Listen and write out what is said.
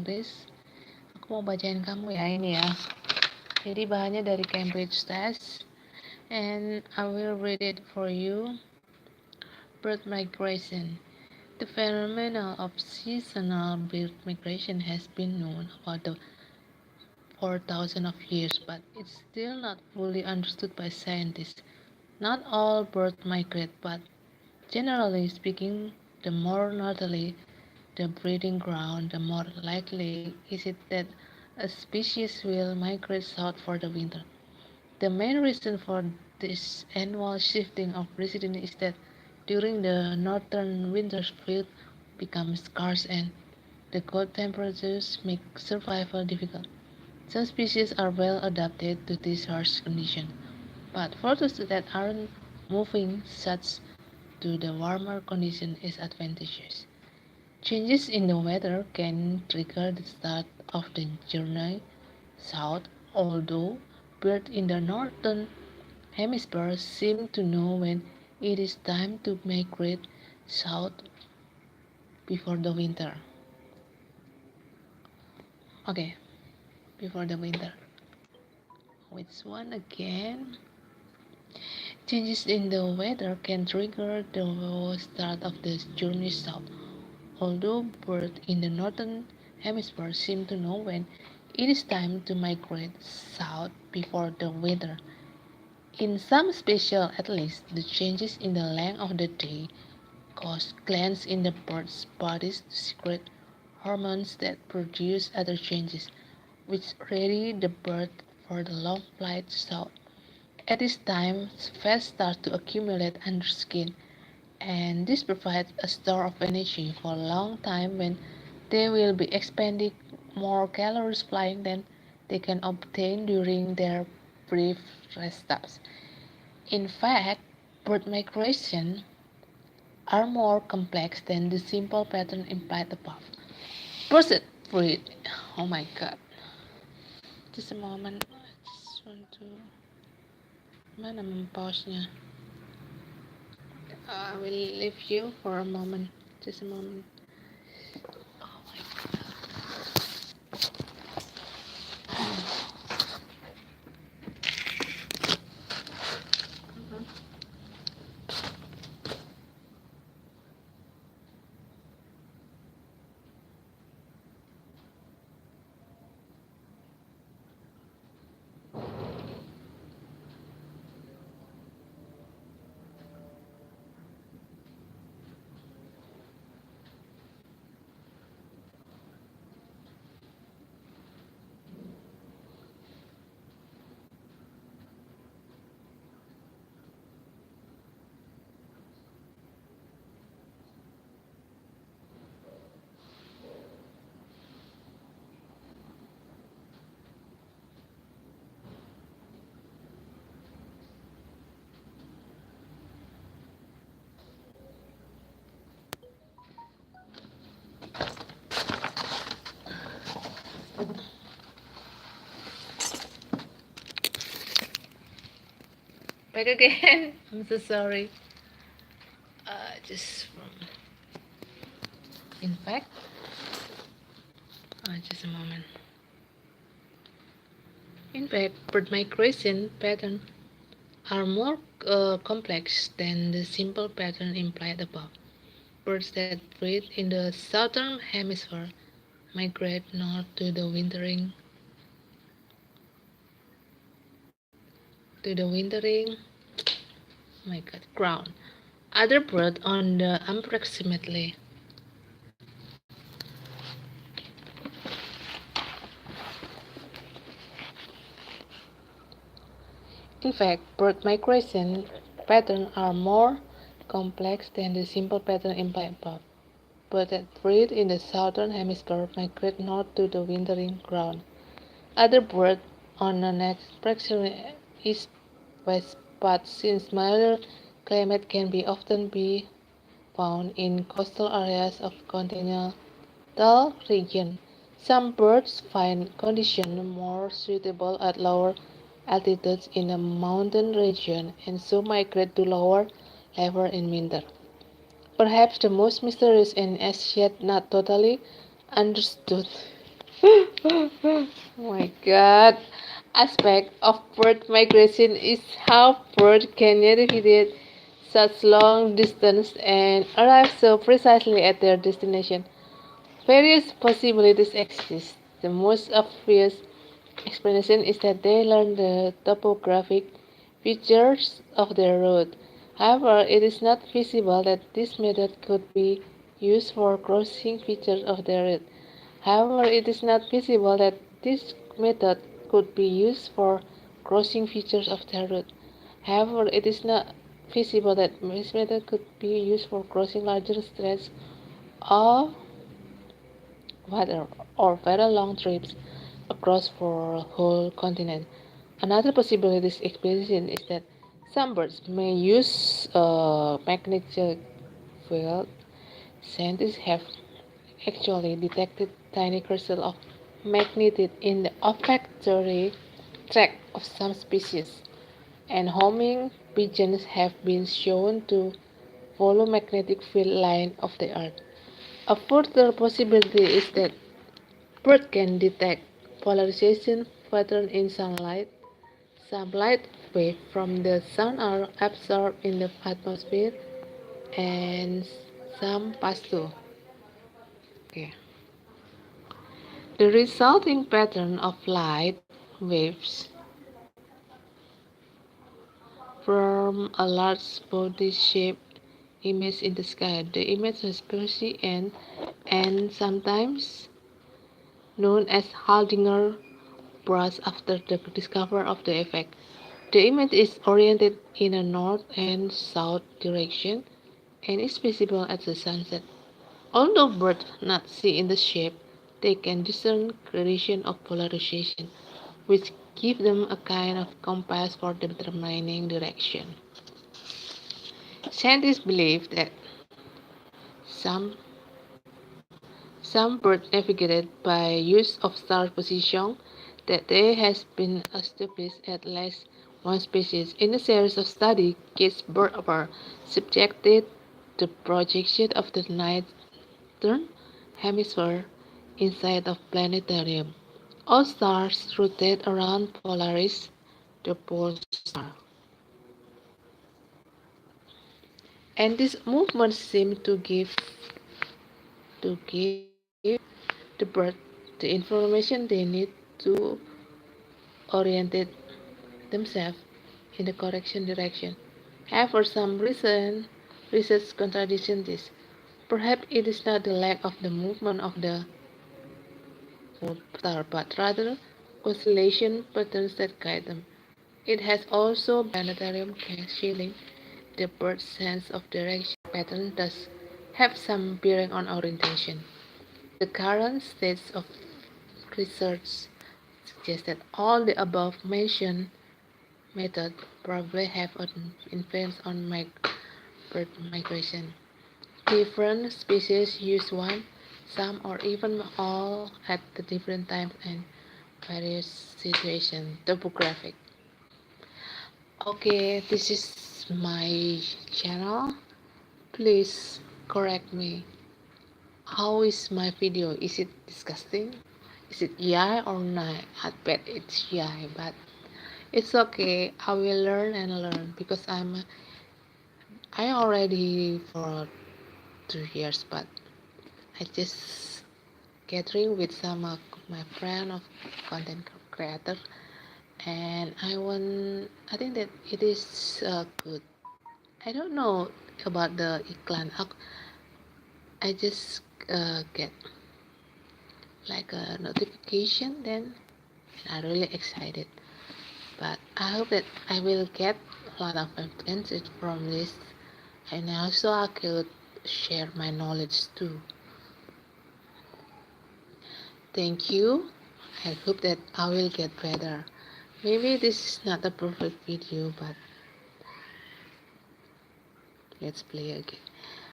Inggris. Aku mau bacain kamu ya ini ya. Jadi bahannya dari Cambridge Test. And I will read it for you. Bird migration. The phenomenon of seasonal bird migration has been known for thousands of years, but it's still not fully understood by scientists. Not all birds migrate, but generally speaking, the more northerly the breeding ground, the more likely is it that a species will migrate south for the winter. The main reason for this annual shifting of residence is that during the northern winters food becomes scarce and the cold temperatures make survival difficult. Some species are well adapted to these harsh conditions, but for those that aren't moving such to the warmer condition is advantageous. Changes in the weather can trigger the start of the journey south, although birds in the northern hemisphere seem to know when it is time to migrate south before the winter. Okay, before the winter. Which one again? Changes in the weather can trigger the start of the journey south, although birds in the northern hemisphere seem to know when it is time to migrate south before the winter. In some species, at least, the changes in the length of the day cause glands in the bird's bodies to secrete hormones that produce other changes, which ready the bird for the long flight south. At this time, fat starts to accumulate under skin, and this provides a store of energy for a long time when they will be expending more calories flying than they can obtain during their brief rest stops. In fact, bird migration are more complex than the simple pattern implied above. Proceed breed. Oh my god. Just a moment. I just want to mana pause-nya. I will leave you for a moment. Just a moment. Oh my god. Back again. I'm so sorry. Just from. In fact, just a moment. In fact, bird migration patterns are more complex than the simple pattern implied above. Birds that breed in the southern hemisphere migrate north to the wintering ground. Other birds on the approximately In fact, bird migration patterns are more complex than the simple pattern implied above. Birds that breed in the southern hemisphere migrate north to the wintering ground. Other birds on the next approximately east-west path since milder climate can be often be found in coastal areas of continental region. Some birds find conditions more suitable at lower altitudes in the mountain region and so migrate to lower levels in winter. Perhaps the most mysterious and as yet not totally understood Oh my god. Aspect of bird migration is how birds can navigate such long distance and arrive so precisely at their destination. Various possibilities exist. The most obvious explanation is that they learn the topographic features of their route. However, it is not feasible that this method could be used for crossing features of their route. However, it is not feasible that this method could be used for crossing features of their route. However, it is not feasible that this method could be used for crossing larger stretches of water or very long trips across for a whole continent. Another possibility explanation is that some birds may use a magnetic field. Scientists have actually detected tiny crystals of magnetite in the olfactory tract of some species, and homing pigeons have been shown to follow magnetic field line of the earth. A further possibility is that birds can detect polarization pattern in sunlight. Some light waves from the sun are absorbed in the atmosphere and some pass through. Okay. The resulting pattern of light waves from a large body-shaped image in the sky. The image is Percy and sometimes known as Haldinger brush after the discovery of the effect. The image is oriented in a north and south direction and is visible at the sunset. Although birds not see in the shape, they can discern gradation of polarization, which give them a kind of compass for determining direction. Scientists believe that some some birds navigated by use of star position, that there has been established at least one species in a series of studies case birds were subjected to projection of the northern hemisphere inside of planetarium. All stars rotate around Polaris, the pole star, and this movement seems to give the bird the information they need to orient themselves in the correct direction. However, some recent research contradictions this. Perhaps it is not the lack of the movement of the star, but rather constellation patterns that guide them. It has also been planetarium shielding the bird's sense of direction pattern does have some bearing on orientation. The current state of research suggests that all the above mentioned methods probably have an influence on bird migration. Different species use one, some, or even all at the different times and various situations. Topographic. Okay, this is my channel. Please correct me. How is my video? Is it disgusting? Is it yeah or no? I bet it's yeah, but it's okay. I will learn and learn because I already for 2 years, but I just gathering with some of my friend of content creator, and I think that it is good. I don't know about the iklan. I just get like a notification, then I'm really excited. But I hope that I will get a lot of advantage from this, and also I could share my knowledge too. Thank you. I hope that I will get better. Maybe this is not a perfect video, but let's play again.